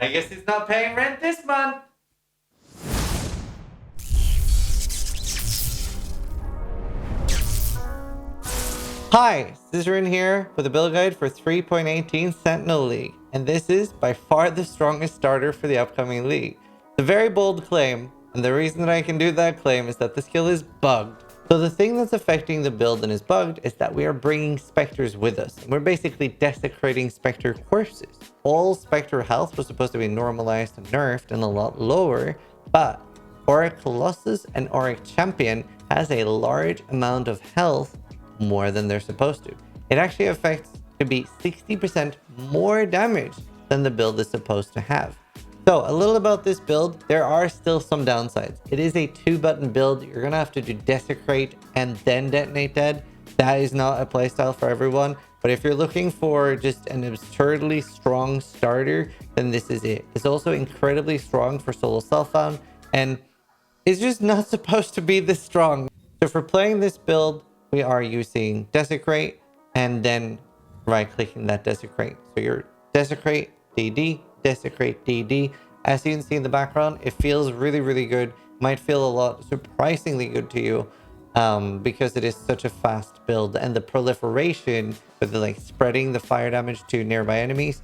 I guess he's not paying rent this month. Hi, Zizaran here with a build guide for 3.18 Sentinel League, and this is by far the strongest starter for the upcoming league. It's a very bold claim, and the reason that I can do that claim is that the skill is bugged. So the thing that's affecting the build and is bugged is that we are bringing spectres with us, and we're basically desecrating spectre corpses. All spectre health was supposed to be normalized and nerfed and a lot lower, but Auric Colossus and Auric Champion has a large amount of health more than they're supposed to. It actually affects to be 60% more damage than the build is supposed to have. So a little about this build, there are still some downsides. It is a 2-button build. You're gonna have to do Desecrate and then Detonate Dead. That is not a playstyle for everyone, but if you're looking for just an absurdly strong starter, then this is it. It's also incredibly strong for solo self-found, and it's just not supposed to be this strong. So for playing this build, we are using Desecrate and then right-clicking that Desecrate. So you're Desecrate, DD, Desecrate, DD. As you can see in the background, it feels really, really good. Might feel a lot surprisingly good to you because it is such a fast build. And the proliferation with the spreading the fire damage to nearby enemies,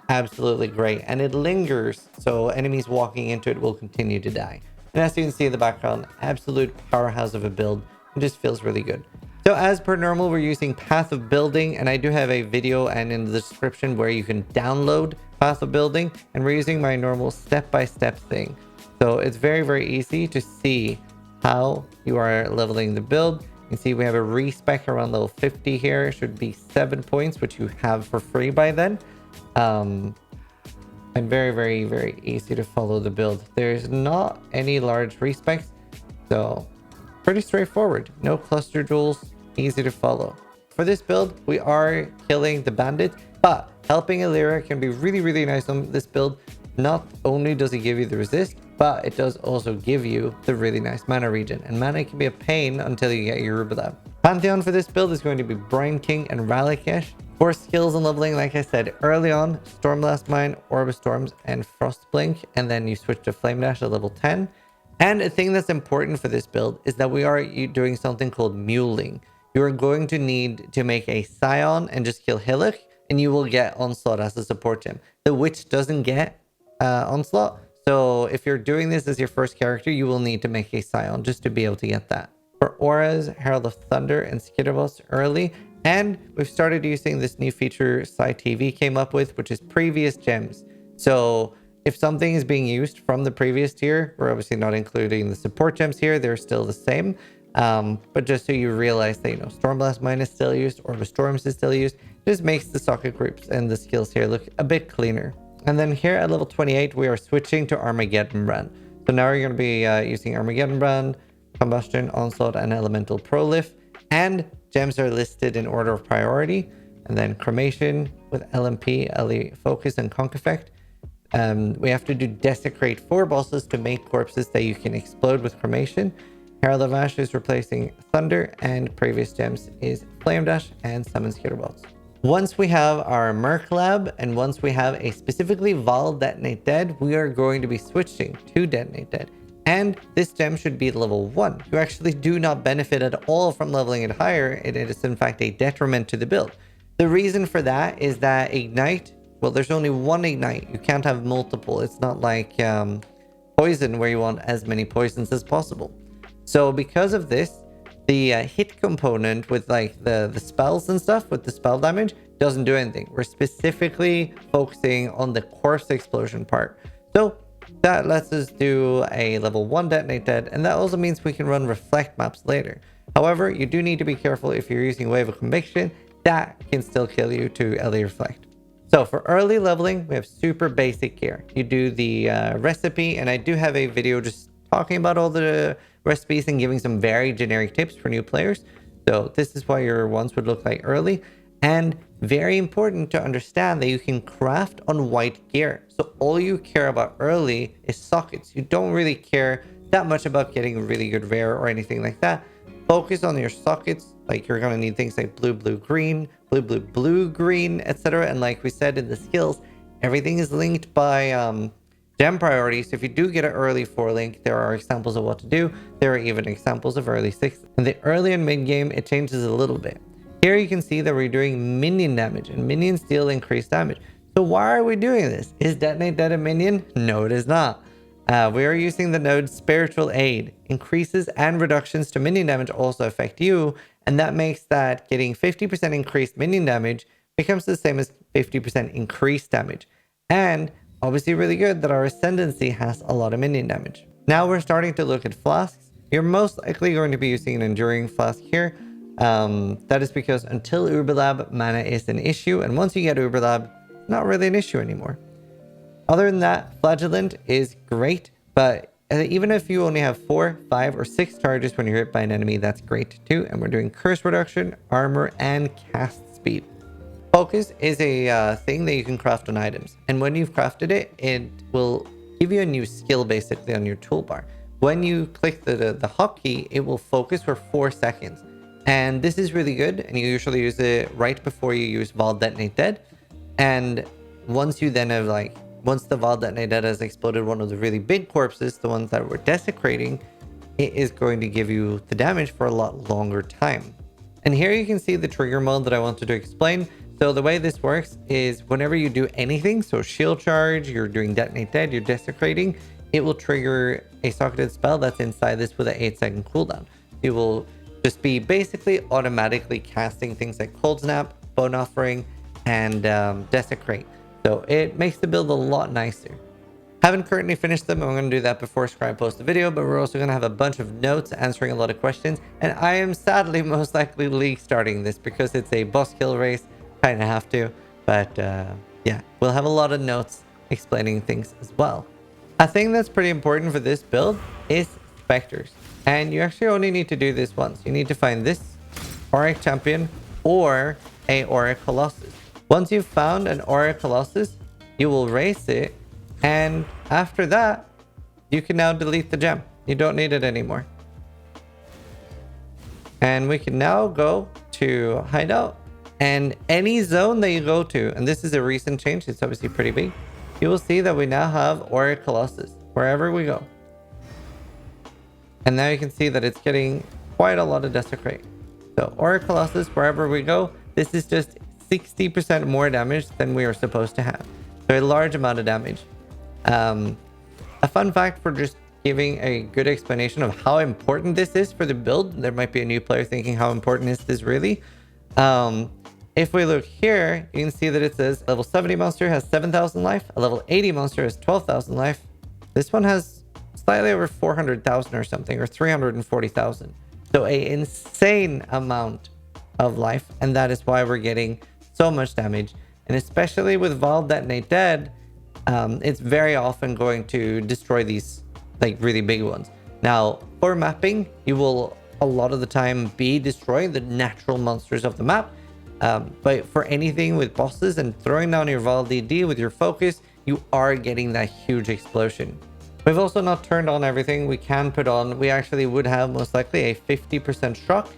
absolutely great. And it lingers, so enemies walking into it will continue to die. And as you can see in the background, absolute powerhouse of a build. It just feels really good. So as per normal, we're using Path of Building, and I do have a video and in the description where you can download Path of Building, and we're using my normal step-by-step thing. So it's very, very easy to see how you are leveling the build. You can see we have a respec around level 50 here. It should be 7 points, which you have for free by then. And very, very, very easy to follow the build. There's not any large respecs, so pretty straightforward. No cluster jewels, easy to follow. For this build, we are killing the bandit, but helping Illyria can be really, really nice on this build. Not only does it give you the resist, but it does also give you the really nice mana regen, and mana can be a pain until you get your Rubelab. Pantheon for this build is going to be Brine King and Ralakesh. For skills and leveling, like I said early on, Stormblast Mine, Orb of Storms, and Frostblink, and then you switch to Flame Dash at level 10. And a thing that's important for this build is that we are doing something called muling. You are going to need to make a Scion and just kill Hillock, and you will get Onslaught as a support gem. The Witch doesn't get Onslaught, so if you're doing this as your first character, you will need to make a Scion just to be able to get that. For auras, Herald of Thunder and Skitterboss early, and we've started using this new feature SciTV came up with, which is previous gems. So if something is being used from the previous tier, we're obviously not including the support gems here. They're still the same. But just so you realize that, Stormblast Mine is still used, Orb of Storms is still used, just makes the socket groups and the skills here look a bit cleaner. And then here at level 28, we are switching to Armageddon Brand. So now you're going to be using Armageddon Brand, Combustion, Onslaught, and Elemental Prolif. And gems are listed in order of priority. And then Cremation with LMP, LE Focus, and Conk Effect. We have to do Desecrate 4 bosses to make corpses that you can explode with Cremation. Herald of Ash is replacing Thunder, and previous gems is Flame Dash and Summon Skitterbots. Once we have our Merc Lab, and once we have a specifically Vaal Detonate Dead, we are going to be switching to Detonate Dead. And this gem should be level 1. You actually do not benefit at all from leveling it higher. It is in fact a detriment to the build. The reason for that is that Ignite, well, there's only one Ignite. You can't have multiple. It's not like Poison, where you want as many poisons as possible. So because of this, the hit component with the spells and stuff with the spell damage doesn't do anything. We're specifically focusing on the corpse explosion part. So that lets us do a level 1 Detonate Dead, and that also means we can run reflect maps later. However, you do need to be careful if you're using Wave of Conviction. That can still kill you to LE Reflect. So for early leveling, we have super basic gear. You do the recipe, and I do have a video just talking about all the recipes and giving some very generic tips for new players. So this is what your ones would look like early. And very important to understand that you can craft on white gear. So all you care about early is sockets. You don't really care that much about getting a really good rare or anything like that. Focus on your sockets. Like, you're going to need things like blue, blue, green, blue, blue, blue, green, etc. And like we said in the skills, Everything is linked by gem priorities. So if you do get an early 4 link, there are examples of what to do. There are even examples of early 6. In the early and mid game, it changes a little bit. Here you can see that we're doing minion damage, and minions deal increased damage. So why are we doing this? Is Detonate Dead a minion? No, it is not. We are using the node Spiritual Aid. Increases and reductions to minion damage also affect you, and that makes that getting 50% increased minion damage becomes the same as 50% increased damage. And obviously really good that our Ascendancy has a lot of minion damage. Now we're starting to look at Flasks. You're most likely going to be using an Enduring Flask here. That is because until Uberlab, mana is an issue, and once you get Uberlab, not really an issue anymore. Other than that, Flagellant is great, but even if you only have 4, 5, or 6 charges when you're hit by an enemy, that's great too. And we're doing curse reduction, armor, and cast speed. Focus is a thing that you can craft on items, and when you've crafted it, it will give you a new skill basically on your toolbar. When you click the hotkey, it will focus for 4 seconds, and this is really good, and you usually use it right before you use Vaal Detonate Dead. And once you then have once the Vaal Detonate Dead has exploded one of the really big corpses, the ones that we're desecrating, it is going to give you the damage for a lot longer time. And here you can see the trigger mode that I wanted to explain. So the way this works is whenever you do anything, so shield charge, you're doing Detonate Dead, you're desecrating, it will trigger a socketed spell that's inside this with an 8-second cooldown. You will just be basically automatically casting things like Cold Snap, Bone Offering, and Desecrate. So it makes the build a lot nicer. Haven't currently finished them. I'm going to do that before Scribe posts the video, but we're also going to have a bunch of notes answering a lot of questions. And I am sadly most likely league starting this because it's a boss kill race. Kind of have to, but yeah, we'll have a lot of notes explaining things as well. A thing that's pretty important for this build is spectres, and you actually only need to do this once. You need to find this Auric Champion or a Auric Colossus. Once you've found an Auric Colossus, you will race it, and after that, you can now delete the gem. You don't need it anymore. And we can now go to Hideout. And any zone that you go to, and this is a recent change, it's obviously pretty big, you will see that we now have Auric Colossus wherever we go. And now you can see that it's getting quite a lot of Desecrate. So Auric Colossus, wherever we go, this is just 60% more damage than we are supposed to have. So a large amount of damage. A fun fact for just giving a good explanation of how important this is for the build. There might be a new player thinking, how important is this really? If we look here, you can see that it says level 70 monster has 7,000 life. A level 80 monster has 12,000 life. This one has slightly over 400,000 or something, or 340,000. So a insane amount of life. And that is why we're getting so much damage. And especially with Vaal Detonate Dead, it's very often going to destroy these like really big ones. Now, for mapping, you will a lot of the time be destroying the natural monsters of the map. But for anything with bosses and throwing down your Vaal DD with your focus, you are getting that huge explosion. We've also not turned on everything we can put on. We actually would have most likely a 50% shock.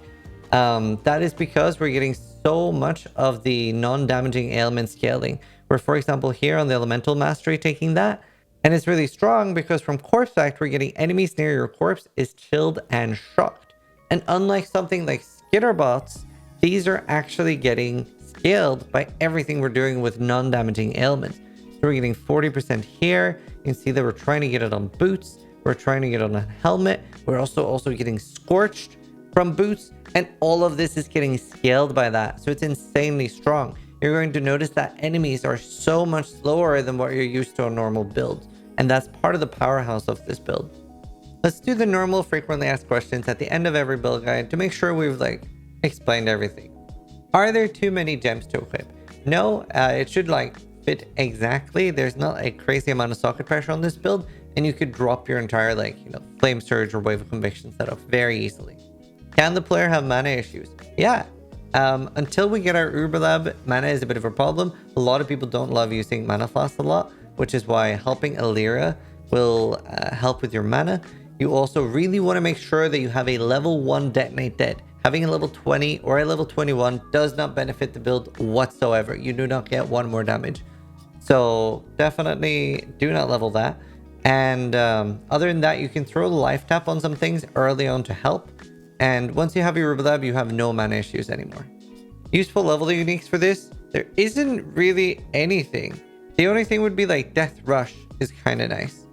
That is because we're getting so much of the non-damaging ailment scaling. We're, for example, here on the Elemental Mastery taking that. And it's really strong because from Corpse Factory, getting enemies near your corpse is chilled and shocked. And unlike something like Skitterbots, these are actually getting scaled by everything we're doing with non-damaging ailments. So we're getting 40% here. You can see that we're trying to get it on boots. We're trying to get it on a helmet. We're also getting scorched from boots. And all of this is getting scaled by that. So it's insanely strong. You're going to notice that enemies are so much slower than what you're used to on normal builds. And that's part of the powerhouse of this build. Let's do the normal frequently asked questions at the end of every build guide to make sure we've explained everything. Are there too many gems to equip? No, it should fit exactly. There's not a crazy amount of socket pressure on this build, and you could drop your entire Flame Surge or Wave of Conviction setup very easily. Can the player have mana issues? Yeah. Until we get our Uberlab, mana is a bit of a problem. A lot of people don't love using Mana Flask a lot, which is why helping Alira will help with your mana. You also really want to make sure that you have a level 1 Detonate Dead. Having a level 20 or a level 21 does not benefit the build whatsoever. You do not get 1 more damage. So definitely do not level that. And other than that, you can throw the life tap on some things early on to help. And once you have your Rubalab, you have no mana issues anymore. Useful level uniques for this, there isn't really anything. The only thing would be like Death Rush is kind of nice.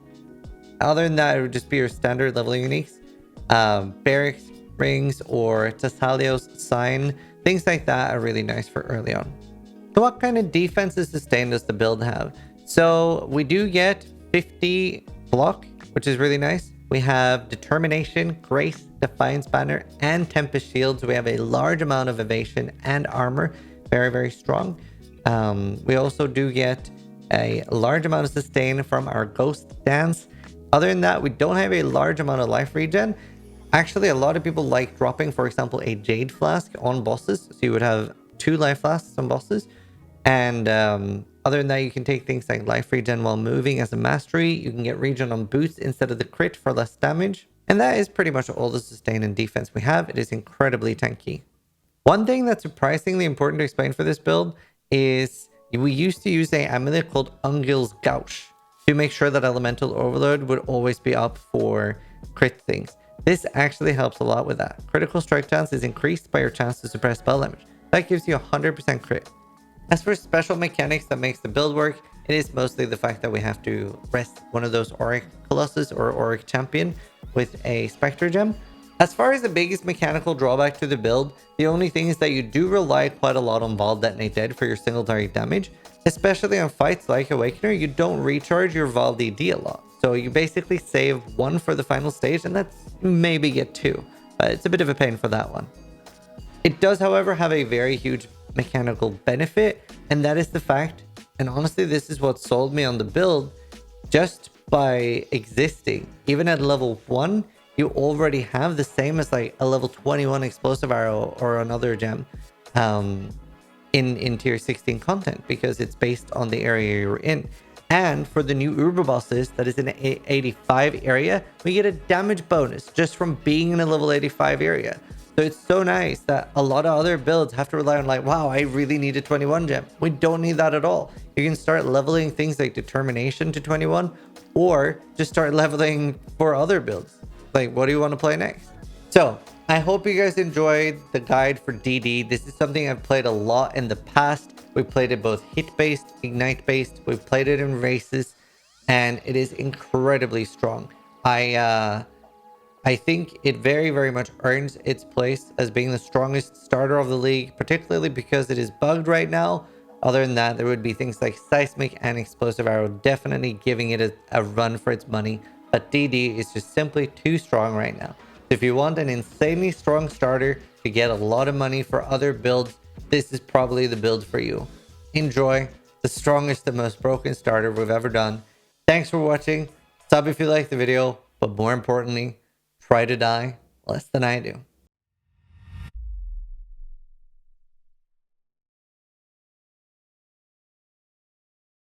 Other than that, it would just be your standard level uniques. Barracks Rings or Tasalios Sign, things like that are really nice for early on. So what kind of defense and sustain does the build have? So we do get 50 block, which is really nice. We have Determination, Grace, Defiance Banner, and Tempest Shields. We have a large amount of evasion and armor. Very, very strong. We also do get a large amount of sustain from our Ghost Dance. Other than that, we don't have a large amount of life regen. Actually, a lot of people like dropping, for example, a Jade Flask on bosses. So you would have 2 life flasks on bosses. And other than that, you can take things like life regen while moving as a mastery. You can get regen on boots instead of the crit for less damage. And that is pretty much all the sustain and defense we have. It is incredibly tanky. One thing that's surprisingly important to explain for this build is we used to use an amulet called Ungil's Gouch to make sure that Elemental Overload would always be up for crit things. This actually helps a lot with that. Critical strike chance is increased by your chance to suppress spell damage. That gives you 100% crit. As for special mechanics that makes the build work, it is mostly the fact that we have to rest one of those Auric Colossus or Auric Champion with a Spectre Gem. As far as the biggest mechanical drawback to the build, the only thing is that you do rely quite a lot on Vaal Detonate Dead for your single target damage. Especially on fights like Awakener, you don't recharge your Vaal DD a lot. So you basically save 1 for the final stage, and that's maybe get 2. But it's a bit of a pain for that one. It does, however, have a very huge mechanical benefit, and that is the fact, and honestly this is what sold me on the build, just by existing, even at level 1, you already have the same as like a level 21 explosive arrow or another gem in tier 16 content, because it's based on the area you're in. And for the new Uber bosses that is in an 85 area, we get a damage bonus just from being in a level 85 area. So it's so nice that a lot of other builds have to rely on like, wow, I really need a 21 gem. We don't need that at all. You can start leveling things like Determination to 21, or just start leveling for other builds. Like, what do you want to play next? So I hope you guys enjoyed the guide for DD. This is something I've played a lot in the past. We played it both hit-based, ignite-based. We've played it in races, and it is incredibly strong. I think it very, very much earns its place as being the strongest starter of the league, particularly because it is bugged right now. Other than that, there would be things like Seismic and Explosive Arrow definitely giving it a run for its money. But DD is just simply too strong right now. So if you want an insanely strong starter to get a lot of money for other builds, this is probably the build for you. Enjoy the strongest and most broken starter we've ever done. Thanks for watching. Sub if you liked the video, but more importantly, try to die less than I do.